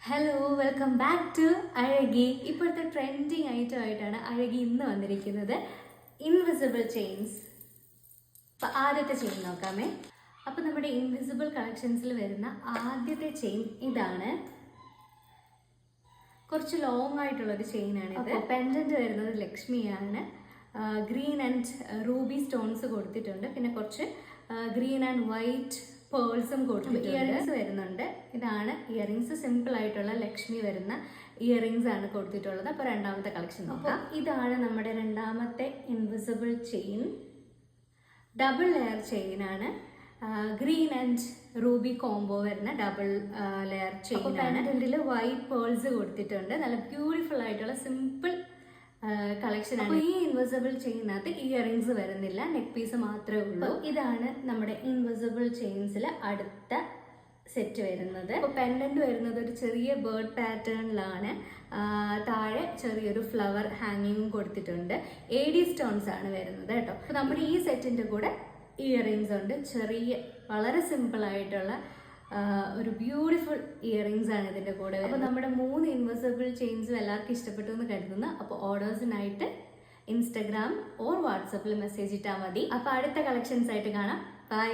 Hello, welcome back to Azhaki. ഇപ്പോഴത്തെ trending ഐറ്റമായിട്ടാണ് അഴകി ഇന്ന് വന്നിരിക്കുന്നത്. Invisible chains. അപ്പോൾ ആദ്യത്തെ ചെയിൻ നോക്കാമേ. അപ്പോൾ നമ്മുടെ ഇൻവിസിബിൾ കളക്ഷൻസിൽ വരുന്ന ആദ്യത്തെ ചെയിൻ ഇതാണ്. കുറച്ച് ലോങ് ആയിട്ടുള്ളൊരു ചെയിനാണ് ഇത്. പെൻഡൻറ്റ് വരുന്നത് ലക്ഷ്മിയാണ്. ഗ്രീൻ ആൻഡ് റൂബി സ്റ്റോൺസ് കൊടുത്തിട്ടുണ്ട്. പിന്നെ കുറച്ച് ഗ്രീൻ ആൻഡ് വൈറ്റ് പേൾസും കൊടുത്തിട്ടുണ്ട്. ഇയറിങ്സ് വരുന്നുണ്ട്. ഇതാണ് ഇയറിങ്സ്. സിമ്പിൾ ആയിട്ടുള്ള ലക്ഷ്മി വരുന്ന ഇയറിങ്സ് ആണ് കൊടുത്തിട്ടുള്ളത്. അപ്പോൾ രണ്ടാമത്തെ കളക്ഷൻ നോക്കാം. ഇതാണ് നമ്മുടെ രണ്ടാമത്തെ ഇൻവിസിബിൾ ചെയിൻ. ഡബിൾ ലെയർ ചെയിനാണ്. ഗ്രീൻ ആൻഡ് റൂബി കോംബോ വരുന്ന ഡബിൾ ലെയർ ചെയിൻ ആണ്. ഇതിൽ വൈറ്റ് പേൾസ് കൊടുത്തിട്ടുണ്ട്. നല്ല ബ്യൂട്ടിഫുൾ ആയിട്ടുള്ള സിമ്പിൾ കളക്ഷൻ ആണ്. ഈ ഇൻവിസിബിൾ ചെയിനകത്ത് ഇയറിങ്സ് വരുന്നില്ല, നെക്ക് പീസ് മാത്രമേ ഉള്ളൂ. ഇതാണ് നമ്മുടെ ഇൻവിസിബിൾ ചെയിൻസിൽ അടുത്ത സെറ്റ് വരുന്നത്. അപ്പോൾ പെൻഡന്റ് വരുന്നത് ഒരു ചെറിയ ബേർഡ് പാറ്റേണിലാണ്. താഴെ ചെറിയൊരു ഫ്ലവർ ഹാങ്ങിങ്ങും കൊടുത്തിട്ടുണ്ട്. AD സ്റ്റോൺസ് ആണ് വരുന്നത് കേട്ടോ. അപ്പോൾ നമ്മുടെ ഈ സെറ്റിന്റെ കൂടെ ഇയറിങ്സ് ഉണ്ട്. ചെറിയ വളരെ സിമ്പിൾ ആയിട്ടുള്ള ഒരു ബ്യൂട്ടിഫുൾ ഇയറിങ്സ് ആണ് ഇതിൻ്റെ കൂടെ. അപ്പോൾ നമ്മുടെ 3 ഇൻവിസിബിൾ ചെയിൻസും എല്ലാവർക്കും ഇഷ്ടപ്പെട്ടു എന്ന് കരുതുന്നു. അപ്പോൾ ഓർഡേഴ്സിനായിട്ട് ഇൻസ്റ്റഗ്രാം ഓർ വാട്സപ്പിൽ മെസ്സേജ് ഇട്ടാൽ മതി. അപ്പോൾ അടുത്ത കളക്ഷൻസ് ആയിട്ട് കാണാം. ബൈ.